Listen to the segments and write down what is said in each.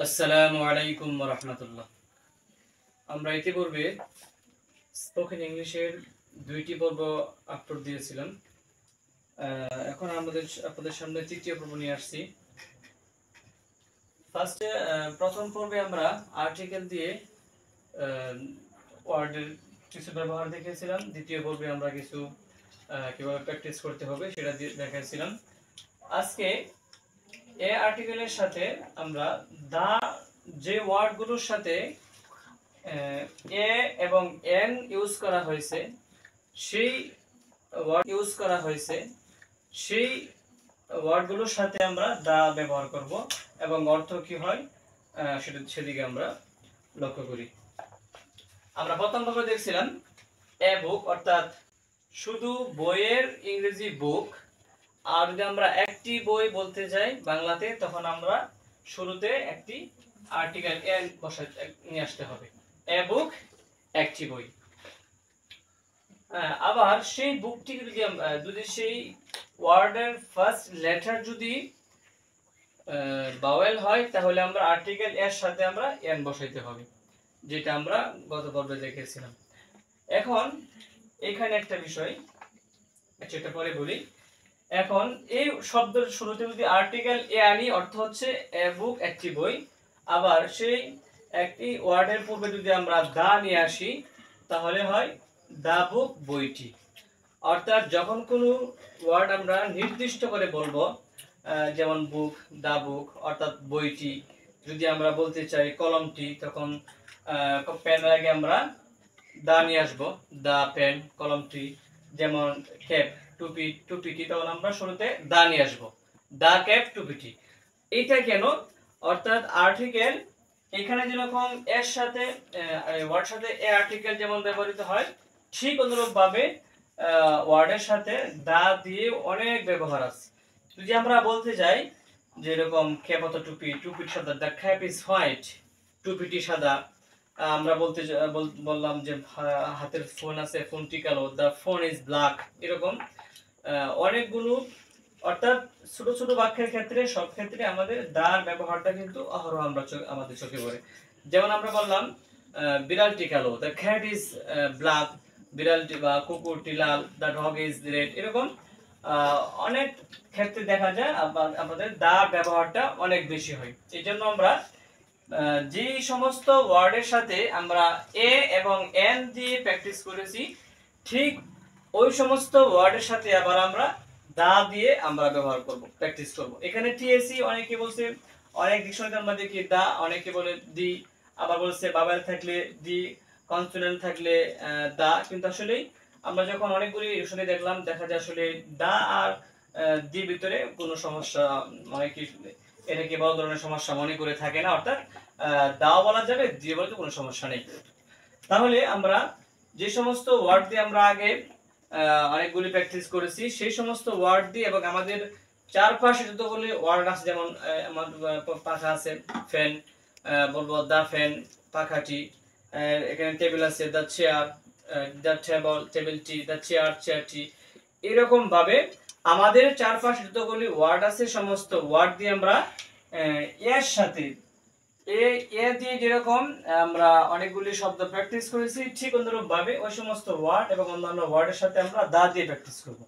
আসসালামু আলাইকুম ওয়া রাহমাতুল্লাহ। আমরা ইতিপূর্বে স্পোকেন ইংলিশের 2টি পর্ব আপলোড দিয়েছিলাম। এখন আপনাদের সামনে তৃতীয় পর্ব নিয়ে আসছি। প্রথম পর্বে আমরা আর্টিকেল দিয়ে ওয়ার্ডের কিছু ব্যবহার দেখেছিলাম। দ্বিতীয় পর্বে আমরা কিছু কিভাবে প্র্যাকটিস করতে হবে সেটা দেখাচ্ছিলাম। আজকে এ আর্টিকেলের সাথে আমরা যে ওয়ার্ডগুলোর সাথে এ এবং এন ইউজ করা হয়েছে সেই সেই ওয়ার্ডগুলোর সাথে আমরা দা ব্যবহার করব এবং অর্থ কি হয় সেদিকে আমরা লক্ষ্য করি। আমরা প্রথম ভাবে দেখছিলাম এ বুক, অর্থাৎ শুধু বইয়ের ইংরেজি বুক। আর যদি আমরা একটি বই বলতে যাই বাংলাতে, তখন আমরা শুরুতে একটি আর্টিকেল এন নিয়ে আসতে হবে। এ বুক, একটি বই। আবার সেই বুকটি যদি সেই ওয়ার্ডের ফার্স্ট লেটার যদি ভাওয়েল হয়, তাহলে আমরা আর্টিকেল এর সাথে আমরা এন বসাইতে হবে, যেটা আমরা গত পর্বে দেখেছিলাম। এখন এখানে একটা বিষয়, এটা পরে বলি। এখন এই শব্দের শুরুতে যদি আর্টিকেল এ আনি, অর্থ হচ্ছে এ বুক, একটি বই। আবার সেই একটি ওয়ার্ডের পূর্বে যদি আমরা দা নিয়ে আসি, তাহলে হয় দা বুক, বইটি। অর্থাৎ যখন কোনো ওয়ার্ড আমরা নির্দিষ্ট করে বলবো, যেমন বুক, দা বুক, অর্থাৎ বইটি। যদি আমরা বলতে চাই কলমটি, তখন পেনের আগে আমরা দা নিয়ে আসবো, দা পেন, কলমটি। যেমন ক্যাপ, টুপিটি, তখন আমরা শুরুতে দা নিয়ে আসবো, দা ক্যাপ, টুপিটি। এটা কেন? অর্থাৎ আর্টিকেল এখানে যেরকম এর সাথে ওয়ার্ড সাথে এ আর্টিকেল যেমন ব্যবহৃত হয়, ঠিক অনুরূপ ভাবে ওয়ার্ডের সাথে দা দিয়ে অনেক ব্যবহার আছে। যদি আমরা বলতে যাই যেরকম ক্যাপ অথবা টুপির সাদা, দ্য ক্যাপ ইজ হোয়াইট, টুপিটি সাদা। আমরা বললাম যে হাতের ফোন আছে, ফোনটি কালো, দ্য ফোন ইজ ব্ল্যাক। এরকম অনেকগুলো, অর্থাৎ ছোট ছোট বাক্যের ক্ষেত্রে সব ক্ষেত্রে আমাদের দার ব্যবহারটা কিন্তু অহরহ আমাদের চোখে পড়ে। যেমন আমরা বললাম বিড়ালটি কালো, দ্য ক্যাট ইজ ব্ল্যাক, বিড়ালটি বা কুকুরটি লাল, দ্য ডগ ইজ রেড। এরকম অনেক ক্ষেত্রে দেখা যায় আমাদের দা ব্যবহারটা অনেক বেশি হয়। এই জন্য আমরা যে সমস্ত ওয়ার্ডের সাথে আমরা এ এবং এন দিয়ে প্র্যাকটিস করেছি, ঠিক ওই সমস্ত ওয়ার্ডের সাথে আবার আমরা দা দিয়ে আমরা ব্যবহার করব, প্র্যাকটিস করব। এখানে টিএসি অনেকে বলছে, অনেক ডিকশনারিতে আমরা দেখি দা, অনেকে বলে দি, আবার বলছে ভাওয়েল থাকলে দি, কনসোনেন্ট থাকলে দা। কিন্তু আসলে আমরা যখন অনেকগুলি ডিকশনারি দেখলাম, দেখা যায় আসলে দা আর দি ভিতরে কোনো সমস্যা, অনেকে এটাকে বড় ধরনের সমস্যা মনে করে থাকে না। অর্থাৎ দাও বলা যাবে, দিয়ে বলতে কোনো সমস্যা নেই। তাহলে আমরা যে সমস্ত ওয়ার্ড দিয়ে আমরা আগে অনেকগুলি প্র্যাকটিস করেছি, সেই সমস্ত ওয়ার্ড দিয়ে এবং আমাদের চারপাশে যতগুলি ওয়ার্ড আছে, যেমন আমার পাখা আছে, ফ্যান, বলবো দা ফ্যান, পাখাটি। এখানে টেবিল আছে, দা চেয়ার, দা টেবিলটি, দা চেয়ারটি। এরকম ভাবে আমাদের চারপাশে যতগুলি ওয়ার্ড আছে, সমস্ত ওয়ার্ড দিয়ে আমরা এর সাথে এ দিয়ে যেরকম আমরা অনেকগুলি শব্দ প্র্যাকটিস করেছি, ঠিক অনুরূপ ভাবে ওই সমস্ত ওয়ার্ড এবং অন্যান্য ওয়ার্ডের সাথে আমরা দা দিয়ে প্র্যাকটিস করব।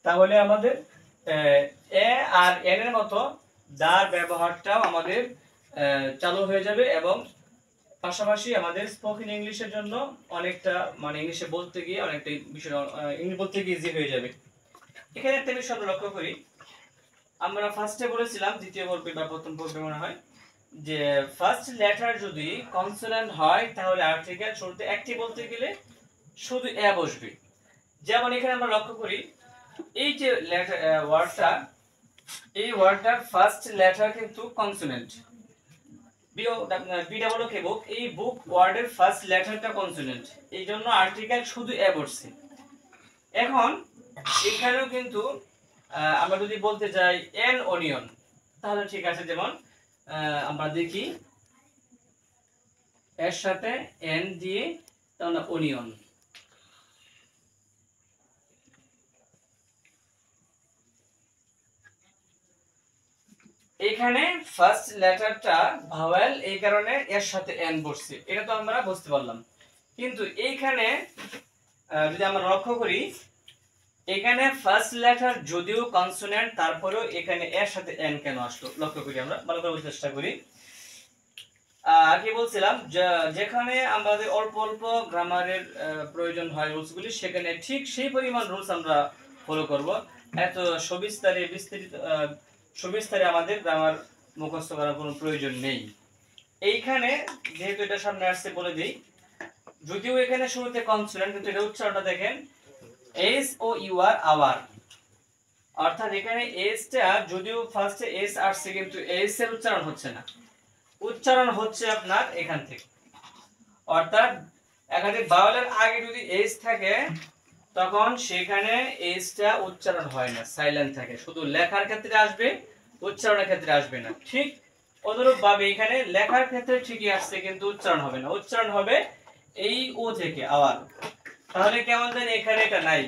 তাহলে আমাদের এ আর এন এর মতো দার ব্যবহারটাও আমাদের চালু হয়ে যাবে, এবং পাশাপাশি আমাদের স্পোকেন ইংলিশের জন্য অনেকটা, মানে ইংলিশে বলতে গিয়ে অনেকটা বিষয়, ইংলিশ বলতে গিয়ে ইজি হয়ে যাবে। এখানে একটা বিষয় আমরা লক্ষ্য করি, আমরা ফার্স্টে বলেছিলাম, দ্বিতীয় পর্বে বা প্রথম পর্বে মনে হয়, যে ফার্স্ট লেটার যদি কনসোনেন্ট হয়, তাহলে আর্টিকেল শুরুতে একটি বলতে গেলে শুধু এ বসবে। যেমন এখানে আমরা লক্ষ্য করি, এই যে লেটার ওয়ার্ডটা, এই ওয়ার্ডটার ফার্স্ট লেটার কিন্তু কনসোনেন্ট। বিডব্লিউ বুক, এই বুক ওয়ার্ডের ফার্স্ট লেটারটা কনসোনেন্ট, এই জন্য আর্টিকেল শুধু এ বসছে। এখন এখানেও কিন্তু আমরা যদি বলতে যাই এন অনিয়ন, তাহলে ঠিক আছে। যেমন আমরা দেখি এর সাথে এন দিয়ে, তাহলে অনিয়ন। এখানে ফার্স্ট লেটারটা ভাওয়েল, এই কারণে এর সাথে এন বসছে, এটা তো আমরা বুঝতে পারলাম। কিন্তু এইখানে যদি আমরা লক্ষ্য করি, এখানে ফার্স্ট লেটার যদিও কনসোনেন্ট, তারপরেও এখানে এর সাথে এন কেন আসলো, লক্ষ্য করি আমরা, ভালো করে বুঝতে চেষ্টা করি। কি বলছিলাম, যেখানে আমাদের অল্প অল্প গ্রামারের প্রয়োজন হয় রুলসগুলি, সেখানে ঠিক সেই পরিমাণ রুলস আমরা ফলো করব। এত সবিস্তারে আমাদের গ্রামার মুখস্থ করার কোনো প্রয়োজন নেই। এইখানে যেহেতু এটা সামনে আসছে বলে দিই, যদিও এখানে শুরুতে কনসোনেন্ট, কিন্তু এটা উচ্চারণটা দেখেন S O U R our, অর্থাৎ এখানে এসটা যদিও ফার্স্টে এস আসছে, কিন্তু এস এর উচ্চারণ হচ্ছে না, উচ্চারণ হচ্ছে আপনার এখান থেকে। অর্থাৎ একাধিক ভাওয়েলের আগে যদি এস থাকে, তখন সেখানে এসটা উচ্চারণ হয় না, সাইলেন্ট থাকে, শুধু লেখার ক্ষেত্রে আসবে, উচ্চারণের ক্ষেত্রে আসবে না। ঠিক অনুরূপ ভাবে এখানে লেখার ক্ষেত্রে ঠিকই আসছে, কিন্তু উচ্চারণ হবে না, উচ্চারণ হবে এই ও থেকে আওয়ার। তাহলে কেমন জানি এখানে এটা নাই,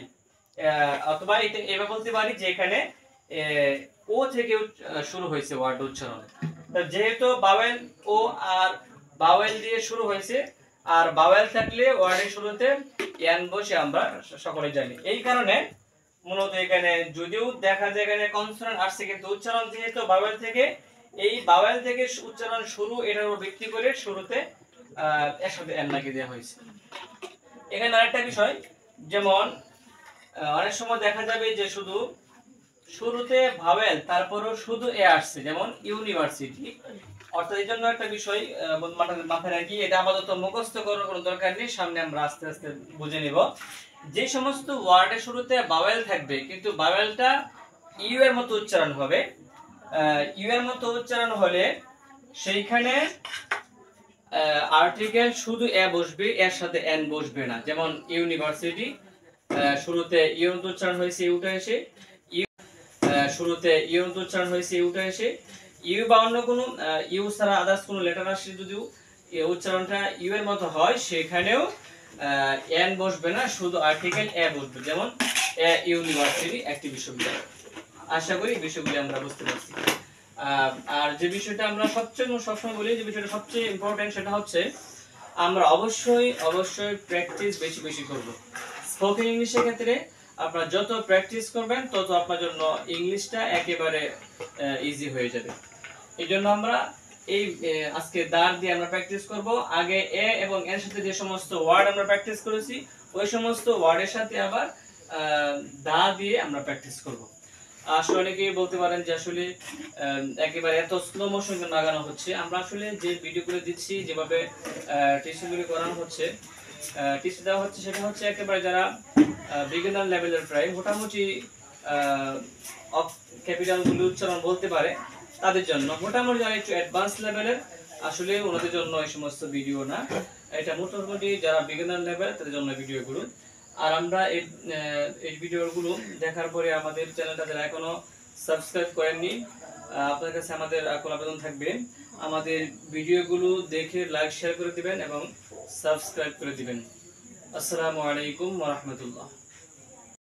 অথবা এটা এভাবে বলতে পারি যে এখানে ও থেকে শুরু হয়েছে ওয়ার্ড উচ্চারণ। যেহেতু বাওয়েল ও আর বাওয়েল দিয়ে শুরু হয়েছে, আর বাওয়েল থাকলে ওয়ার্ডের শুরুতে এন বসে, আমরা সকলে জানি। এই কারণে মূলত এখানে যদিও দেখা যায় এখানে কনসোনেন্ট আসছে, কিন্তু উচ্চারণ যেহেতু বাওয়েল থেকে, এই বাওয়েল থেকে উচ্চারণ শুরু, এটার উপর ভিত্তি করে শুরুতে এর সাথে এন লাগিয়ে দেওয়া হয়েছে। এখানে আরেকটা বিষয়, যেমন অনেক সময় দেখা যাবে যে শুধু শুরুতে ভাওয়েল তারপরও শুধু এ আসছে, যেমন ইউনিভার্সিটি। অর্থাৎ এই জন্য একটা বিষয় মাথায় রাখি, এটা আপাতত মুখস্থ করার কোনো দরকার নেই, সামনে আমরা আস্তে আস্তে বুঝে নিব। যে সমস্ত ওয়ার্ডের শুরুতে ভাওয়েল থাকবে, কিন্তু ভাওয়েলটা ইউ এর মতো উচ্চারণ হবে, ইউ এর মতো উচ্চারণ হলে সেইখানে আর্টিকেল শুধু এ বসবে, এর সাথে এন বসবে না। যেমন ইউনিভার্সিটি, শুরুতে ইউ উচ্চারণ হয়েছে, ইউটা এসে শুরুতে ইউ উচ্চারণ হয়েছে, ইউটা এসে ইউ বা অন্য কোনো ইউ ছাড়া আদার্স কোনো লেটার আসে, যদিও উচ্চারণটা ইউ এর মতো হয়, সেখানেও এন বসবে না, শুধু আর্টিকেল এ বসবে। যেমন ইউনিভার্সিটি, একটি বিশ্ববিদ্যালয়। আশা করি বিষয়গুলি আমরা বুঝতে পারছি। আর যে বিষয়টা আমরা সবসময় বলি, যে বিষয়টা সবচেয়ে ইম্পর্টেন্ট, সেটা হচ্ছে আমরা অবশ্যই প্র্যাকটিস বেশি বেশি করব। স্পোকেন ইংলিশের ক্ষেত্রে আপনারা যত প্র্যাকটিস করবেন, তত আপনার জন্য ইংলিশটা একেবারে ইজি হয়ে যাবে। এই জন্য আমরা এই আজকে দাঁড় দিয়ে আমরা প্র্যাকটিস করব। আগে এ এবং এর সাথে যে সমস্ত ওয়ার্ড আমরা প্র্যাকটিস করেছি, ওই সমস্ত ওয়ার্ডের সাথে আবার দা দিয়ে আমরা প্র্যাকটিস করব। আসলে অনেকেই বলতে পারেন যে আসলে একেবারে এত স্লো মোশন লাগানো হচ্ছে। আমরা আসলে যে ভিডিওগুলো দিচ্ছি, যেভাবে টিচিংগুলি করানো হচ্ছে, টিচ দেওয়া হচ্ছে, সেটা হচ্ছে একেবারে যারা বিগিনার লেভেলের, প্রায় মোটামুটি ক্যাপিটালগুলি উচ্চারণ বলতে পারে, তাদের জন্য। মোটামুটি যারা একটু অ্যাডভান্স লেভেলের, আসলে ওনাদের জন্য এই সমস্ত ভিডিও না, এটা মোটামুটি যারা বিগিনার লেভেল, তাদের জন্য ভিডিওগুলো। আর আমরা এই ভিডিওগুলো দেখার পরে আমাদের চ্যানেলটা যারা এখনো সাবস্ক্রাইব করেননি, আপনার কাছে আমাদের আকুল আবেদন থাকবে, আমাদের ভিডিওগুলো দেখে লাইক শেয়ার করে দিবেন এবং সাবস্ক্রাইব করে দিবেন। আসসালামু আলাইকুম ওয়া রাহমাতুল্লাহ।